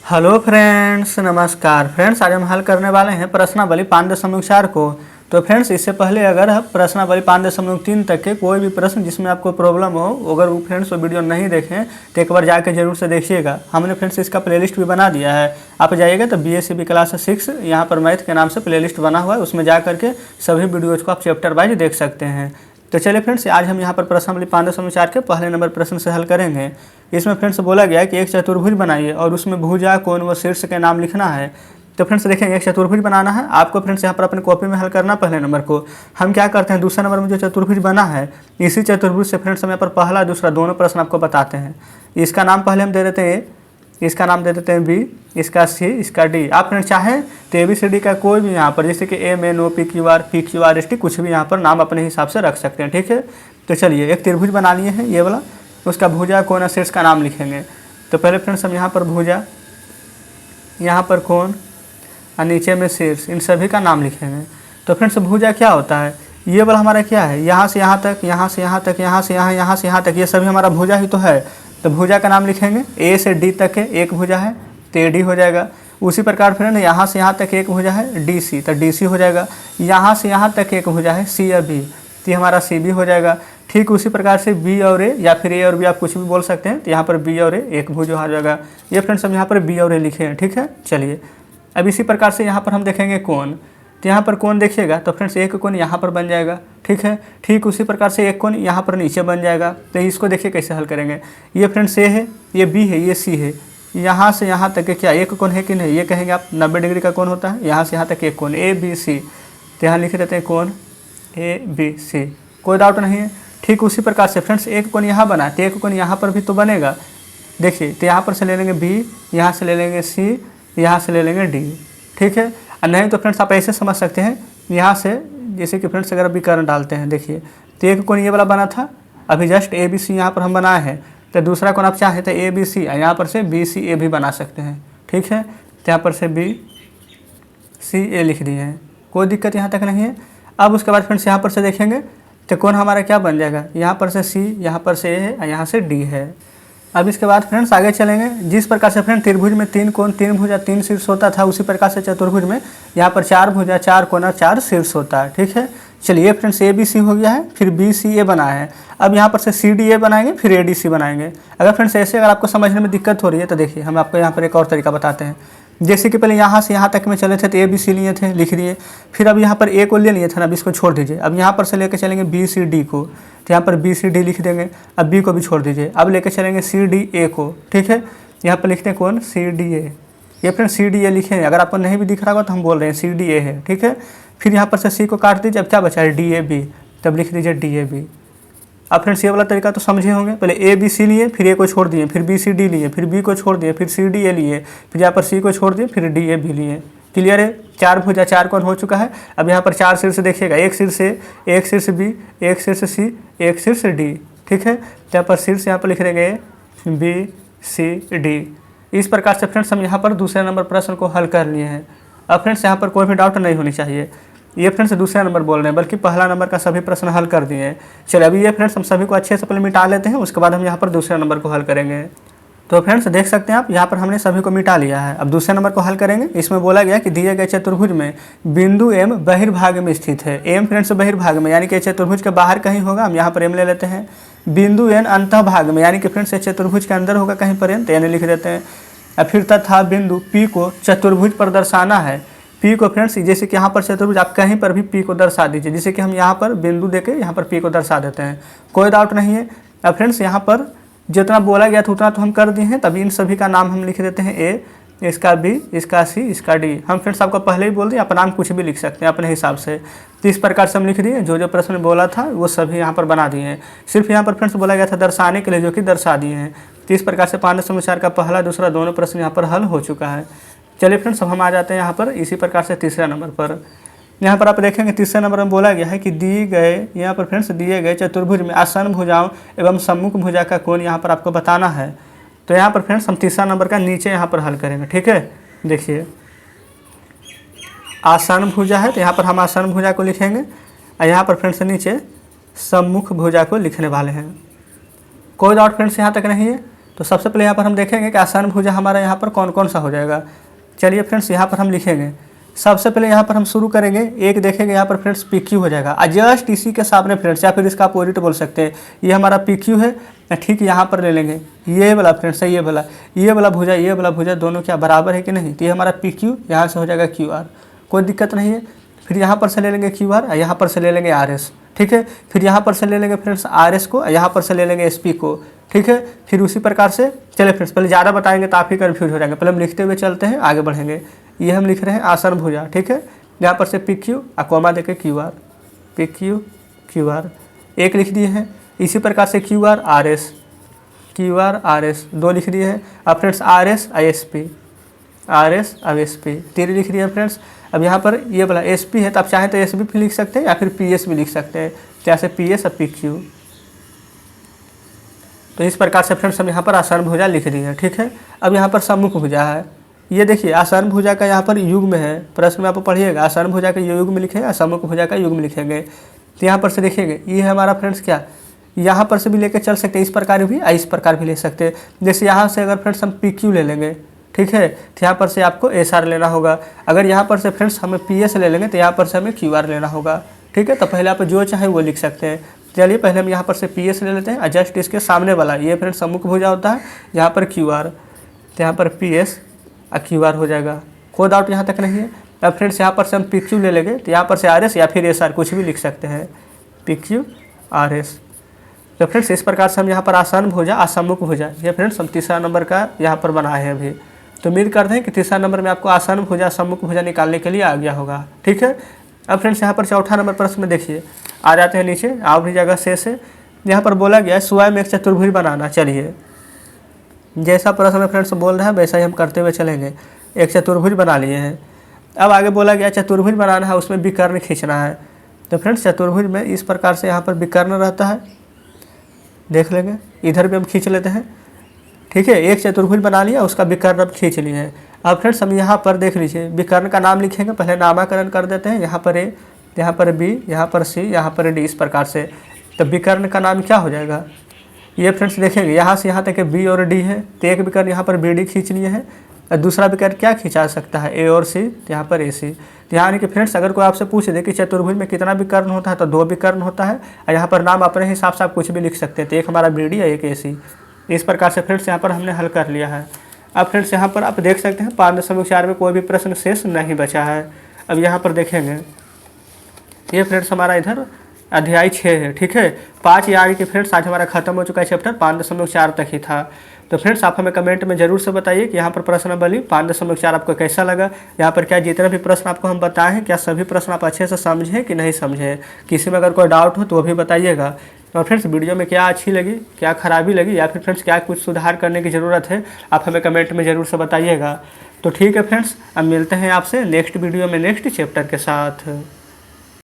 Hello friends, नमस्कार friends. आज हम हल करने वाले हैं प्रश्नावली 5.4 को। तो फ्रेंड्स, इससे पहले अगर आप प्रश्नावली 5.3 तक के कोई भी प्रश्न जिसमें आपको प्रॉब्लम हो, अगर वो फ्रेंड्स वो वीडियो नहीं देखें तो एक बार जाकर जरूर से देखिएगा। हमने फ्रेंड्स इसका प्लेलिस्ट भी बना दिया है। आप जाइएगा तो BSc क्लास 6 यहाँ पर मैथ के नाम से प्लेलिस्ट बना हुआ है, उसमें जा करके सभी वीडियोज़ को आप चैप्टर वाइज देख सकते हैं। तो चलिए फ्रेंड्स, आज हम यहाँ पर प्रश्नावली 5.4 के पहले नंबर प्रश्न से हल करेंगे। इसमें फ्रेंड्स बोला गया है कि एक चतुर्भुज बनाइए और उसमें भुजा, कोण व शीर्ष के नाम लिखना है। तो फ्रेंड्स देखेंगे, एक चतुर्भुज बनाना है आपको। फ्रेंड्स यहाँ पर अपनी कॉपी में हल करना पहले नंबर को। हम क्या करते हैं, दूसरे नंबर में जो चतुर्भुज बना है इसी चतुर्भुज से फ्रेंड्स हम यहाँ पर पहला दूसरा दोनों प्रश्न आपको बताते हैं। इसका नाम पहले हम दे देते हैं, इसका नाम दे देते हैं B, इसका C, इसका D। आप फ्रेंड चाहें तो ABCD का कोई भी यहाँ पर जैसे कि MN OP QR PQ RST कुछ भी यहाँ पर नाम अपने हिसाब से रख सकते हैं, ठीक है। तो चलिए, एक त्रिभुज बना लिए हैं ये वाला, उसका भुजा, कोण और शीर्ष का नाम लिखेंगे। तो पहले फ्रेंड्स हम यहाँ पर भुजा, यहाँ पर कोण और नीचे में शीर्ष, इन सभी का नाम लिखेंगे। तो फ्रेंड्स भुजा क्या होता है, ये वाला हमारा क्या है, यहाँ से यहाँ तक, यहाँ से यहाँ तक, यहाँ से यहाँ, यहाँ से यहाँ तक, ये सभी हमारा भुजा ही तो है। तो भुजा का नाम लिखेंगे। A से D तक है एक भुजा है तो AD हो जाएगा। उसी प्रकार फ्रेंड यहाँ से यहाँ तक एक भुजा है DC, तो DC हो जाएगा। यहाँ से यहाँ तक एक भुजा है C या B, तो ये हमारा CB हो जाएगा। ठीक उसी प्रकार से B और A या फिर A और B आप कुछ भी बोल सकते हैं। तो यहाँ पर B और A एक भुज हो जाएगा। ये फ्रेंड्स हम यहाँ पर B और A लिखे हैं, ठीक है। चलिए, अब इसी प्रकार से यहाँ पर हम देखेंगे कोण। तो यहाँ पर कोण देखिएगा तो फ्रेंड्स एक कोण यहाँ पर बन जाएगा, ठीक है। ठीक उसी प्रकार से एक कोण यहाँ पर नीचे बन जाएगा। तो इसको देखिए कैसे हल करेंगे। ये फ्रेंड्स A है, ये B है, ये C है। यहाँ से यहाँ तक क्या एक कोण है कि नहीं, ये कहेंगे आप 90 डिग्री का कोण होता है। यहाँ से यहाँ तक एक कोण ABC, तो यहाँ लिख देते हैं कोण ABC, कोई डाउट नहीं है। ठीक उसी प्रकार से फ्रेंड्स एक कोण यहाँ बना तो एक कोण यहाँ पर भी तो बनेगा। देखिए, तो यहाँ पर से ले लेंगे B, यहाँ से ले लेंगे C, यहाँ से ले लेंगे D, ठीक है। और नहीं तो फ्रेंड्स आप ऐसे समझ सकते हैं, यहाँ से जैसे कि फ्रेंड्स अगर विकर्ण डालते हैं, देखिए तो एक कोण ये वाला बना था, अभी जस्ट ABC यहाँ पर हम बनाए हैं। तो दूसरा कोण आप चाहें तो ABC, यहाँ पर से BCA भी बना सकते हैं, ठीक है। तो यहाँ पर से BCA लिख दिए हैं, कोई दिक्कत यहाँ तक नहीं है। अब उसके बाद फ्रेंड्स यहाँ पर से देखेंगे तो कोण हमारा क्या बन जाएगा, यहाँ पर से C, यहाँ पर से A है और यहाँ से D है। अब इसके बाद फ्रेंड्स आगे चलेंगे। जिस प्रकार से फ्रेंड त्रिभुज में 3 कोण, 3 भुजा, 3 शीर्ष होता था, उसी प्रकार से चतुर्भुज में यहाँ पर 4 भुजा, 4 कोण और 4 शीर्ष होता है, ठीक है। चलिए फ्रेंड्स ABC हो गया है, फिर BCA बनाया है। अब यहाँ पर से CDA बनाएंगे, फिर ADC बनाएंगे। अगर फ्रेंड्स ऐसे अगर आपको समझने में दिक्कत हो रही है तो देखिए हम आपको यहाँ पर एक और तरीका बताते हैं। जैसे कि पहले यहाँ से यहाँ तक में चले थे तो ABC लिए थे, लिख दिए। फिर अब यहाँ पर A को ले लिए थे ना, अब इसको छोड़ दीजिए। अब यहाँ पर से लेकर चलेंगे BCD को, तो यहाँ पर BCD लिख देंगे। अब B को भी छोड़ दीजिए। अब लेकर चलेंगे CDA को, ठीक है। यहाँ पर लिखते हैं कौन, CDA। ये फ्रेंड CDA लिखे हैं, अगर आपको नहीं भी दिख रहा होगा तो हम बोल रहे हैं CDA है, ठीक है। फिर यहाँ पर से C को काट दीजिए। अब क्या बचा है, DAB, तब लिख दीजिए DAB। अब फ्रेंड्स ये वाला तरीका तो समझे होंगे। पहले ABC लिए, फिर A को छोड़ दिए, फिर BCD लिए, फिर B को छोड़ दिए, फिर CDA लिए, फिर यहाँ पर C को छोड़ दिए, फिर DAB लिए। क्लियर है। 4 भुजा, 4 कोण हो चुका है। अब यहाँ पर 4 शीर्ष देखिएगा, एक शीर्ष A, एक शीर्ष B, एक शीर्ष C, एक शीर्ष D, ठीक है। तो यहाँ पर शीर्ष यहाँ पर लिख देंगे BCD। इस प्रकार से फ्रेंड्स हम यहाँ पर दूसरे नंबर प्रश्न को हल कर लिए हैं। अब फ्रेंड्स यहाँ पर कोई भी डाउट नहीं होनी चाहिए। ये फ्रेंड्स दूसरा नंबर बोल रहे हैं, बल्कि पहला नंबर का सभी प्रश्न हल कर दिए हैं। चलिए अभी ये फ्रेंड्स हम सभी को अच्छे से पहले मिटा लेते हैं, उसके बाद हम यहाँ पर दूसरे नंबर को हल करेंगे। तो फ्रेंड्स देख सकते हैं आप, यहाँ पर हमने सभी को मिटा लिया है। अब दूसरे नंबर को हल करेंगे। इसमें बोला गया कि दिए गए चतुर्भुज में बिंदु M बहिर्भाग में स्थित है। M फ्रेंड्स बहिर्भाग में, यानी कि चतुर्भुज के बाहर कहीं होगा, हम यहाँ पर M ले लेते हैं। बिंदु N अंतः भाग में, यानी कि फ्रेंड्स चतुर्भुज के अंदर होगा कहीं पर N, तो N लिख देते हैं। और फिर तथा बिंदु P को चतुर्भुज पर दर्शाना है। P को फ्रेंड्स जैसे कि यहाँ पर चतुर्भुज, आप कहीं पर भी P को दर्शा दीजिए। जैसे कि हम यहाँ पर बिंदु देके यहाँ पर P को दर्शा देते हैं, कोई डाउट नहीं है। अब फ्रेंड्स यहाँ पर जितना बोला गया था उतना तो हम कर दिए हैं। तभी इन सभी का नाम हम लिख देते हैं A, इसका B, इसका C, इसका D। हम फ्रेंड्स आपको पहले ही बोल दिए, आप नाम कुछ भी लिख सकते हैं अपने हिसाब से। तो इस प्रकार से हम लिख दिए, जो जो प्रश्न बोला था वो सभी यहाँ पर बना दिए हैं। सिर्फ यहाँ पर फ्रेंड्स बोला गया था दर्शाने के लिए, जो कि दर्शा दिए हैं। तो इस प्रकार से 5.4 का पहला दूसरा दोनों प्रश्न यहाँ पर हल हो चुका है। चलिए फ्रेंड्स अब हम आ जाते हैं यहाँ पर इसी प्रकार से तीसरे नंबर पर। यहाँ पर आप देखेंगे तीसरे नंबर में बोला गया है कि दिए गए, यहाँ पर फ्रेंड्स दिए गए चतुर्भुज में आसन भुजाओं एवं सम्मुख भुजा का कोण यहाँ पर आपको बताना है। तो यहाँ पर फ्रेंड्स हम तीसरा नंबर का नीचे यहाँ पर हल करेंगे, ठीक है। देखिए आसन भुजा है, तो यहाँ पर हम आसन भुजा को लिखेंगे और यहाँ पर फ्रेंड्स नीचे सम्मुख भुजा को लिखने वाले हैं। कोई डाउट फ्रेंड्स यहाँ तक नहीं है। तो सबसे पहले यहाँ पर हम देखेंगे कि आसन भुजा हमारा यहाँ पर कौन कौन सा हो जाएगा। चलिए फ्रेंड्स यहाँ पर हम लिखेंगे। सबसे पहले यहाँ पर हम शुरू करेंगे, एक देखेंगे यहाँ पर फ्रेंड्स पी क्यू हो जाएगा। जस्ट इसी के सामने फ्रेंड्स, या फिर इसका अपोजिट बोल सकते हैं, ये हमारा पी क्यू है, ठीक यहाँ पर ले लेंगे ये वाला फ्रेंड्स, ये वाला भुजा दोनों क्या बराबर है कि नहीं, तो ये हमारा पी क्यू यहाँ से हो जाएगा क्यू आर, कोई दिक्कत नहीं है। फिर यहाँ पर से ले लेंगे क्यू आर, यहाँ पर से ले लेंगे आर एस, ठीक है। फिर यहाँ पर से ले लेंगे फ्रेंड्स आर एस को, यहाँ पर से ले लेंगे एस पी को, ठीक है। फिर उसी प्रकार से चले फ्रेंड्स, पहले ज़्यादा बताएंगे तो आप ही कन्फ्यूज हो जाएंगे, पहले हम लिखते हुए चलते हैं, आगे बढ़ेंगे। ये हम लिख रहे हैं आसन भुजा, ठीक है। यहाँ पर से पी क्यू कोमा देके Q R, P Q Q R एक लिख दिए हैं। इसी प्रकार से Q R R S, Q R R S दो लिख दिए हैं। अब friends R S I S P, R S अब एस पी तीन लिख दिए फ्रेंड्स। अब यहाँ पर ये वाला एस पी है, तो आप चाहें तो एस भी लिख सकते हैं या फिर पी एस भी लिख सकते हैं, जैसे पी एस और पी क्यू। तो इस प्रकार से फ्रेंड्स हम यहाँ पर आसन भुजा लिख दिए हैं, ठीक है। अब यहाँ पर सम्मुख भुजा है, ये देखिए आसन भुजा का यहाँ पर युग्म है, प्रश्न में आप पढ़िएगा आसन भुजा का युग्म लिखेंगे, सम्मुख भुजा का युग्म लिखेंगे। तो यहाँ पर से देखिएगा ये है हमारा फ्रेंड्स क्या, यहाँ पर से भी लेकर चल सकते हैं, इस प्रकार भी इस प्रकार भी ले सकते हैं। जैसे यहाँ से अगर फ्रेंड्स हम पी क्यू ले लेंगे, ठीक है, तो यहाँ पर से आपको एस आर लेना होगा। अगर यहाँ पर से फ्रेंड्स हमें पी एस ले लेंगे तो यहाँ पर से हमें क्यू आर लेना होगा, ठीक है। तो पहले आप जो चाहे वो लिख सकते हैं। चलिए पहले हम यहाँ पर से पी एस ले लेते हैं, जस्ट इसके सामने वाला ये फ्रेंड्स सम्मुख भुजा होता है, यहाँ पर क्यू आर, तो यहाँ पर पी एस क्यू आर हो जाएगा, कोई डाउट यहाँ तक नहीं है। अब फ्रेंड्स यहाँ पर से हम पी क्यू ले लेंगे, तो यहाँ पर से आर एस या फिर एस आर कुछ भी लिख सकते हैं, पी क्यू आर एस। तो फ्रेंड्स इस प्रकार से हम यहाँ पर आसन भुजा असम्मुख भुजा, ये फ्रेंड्स हम तीसरा नंबर का यहाँ पर बनाए हैं अभी। तो उम्मीद करते हैं कि तीसरा नंबर में आपको आसन भुजा सम्मुख भुजा निकालने के लिए आ गया होगा, ठीक है। अब फ्रेंड्स यहाँ पर चौथा नंबर प्रश्न में देखिए, आ जाते हैं नीचे, आप भी जगह से यहाँ पर बोला गया है स्वयं एक चतुर्भुज बनाना। चलिए जैसा प्रश्न में फ्रेंड्स बोल रहा है वैसा ही हम करते हुए चलेंगे। एक चतुर्भुज बना लिए हैं, अब आगे बोला गया चतुर्भुज बनाना है, उसमें विकर्ण खींचना है। तो फ्रेंड्स चतुर्भुज में इस प्रकार से यहाँ पर विकर्ण रहता है, देख लेंगे, इधर भी हम खींच लेते हैं, ठीक है। एक चतुर्भुज बना लिया, उसका विकर्ण अब खींच लिए हैं। अब फ्रेंड्स हम यहाँ पर देख लीजिए, विकर्ण का नाम लिखेंगे, पहले नामाकरण कर देते हैं, यहाँ पर ए, यहाँ पर बी, यहाँ पर सी, यहाँ पर डी, इस प्रकार से। तो विकर्ण का नाम क्या हो जाएगा, ये फ्रेंड्स देखेंगे यहाँ से यहाँ तक बी और डी है, तो एक विकर्ण यहाँ पर बी डी खींच लिए हैं, और दूसरा विकर्ण क्या खींचा सकता है, ए और सी, तो यहाँ पर ए सी। तो यहाँ कि फ्रेंड्स अगर कोई आपसे पूछ दे कि चतुर्भुज में कितना विकर्ण होता है, तो दो विकर्ण होता है, और यहाँ पर नाम अपने हिसाब से आप कुछ भी लिख सकते हैं, तो एक हमारा बी डी और एक ए सी। इस प्रकार से फ्रेंड्स यहाँ पर हमने हल कर लिया है। अब फ्रेंड्स यहाँ पर आप देख सकते हैं 5.4 में कोई भी प्रश्न शेष नहीं बचा है। अब यहाँ पर देखेंगे, ये फ्रेंड्स हमारा इधर अध्याय 6 है, ठीक है। 5 यानी कि फ्रेंड्स आज हमारा खत्म हो चुका है चैप्टर, 5.4 तक ही था। तो फ्रेंड्स आप हमें कमेंट में जरूर से बताइए कि यहाँ पर प्रश्नावली 5.4 आपको कैसा लगा। यहाँ पर क्या जितने भी प्रश्न आपको हम बताए हैं, क्या सभी प्रश्न आप अच्छे से समझे कि नहीं समझे, किसी में अगर कोई डाउट हो तो वो भी बताइएगा। और फ्रेंड्स वीडियो में क्या अच्छी लगी, क्या खराबी लगी, या फिर फ्रेंड्स क्या कुछ सुधार करने की ज़रूरत है, आप हमें कमेंट में ज़रूर से बताइएगा। तो ठीक है फ्रेंड्स, अब मिलते हैं आपसे नेक्स्ट वीडियो में नेक्स्ट चैप्टर के साथ।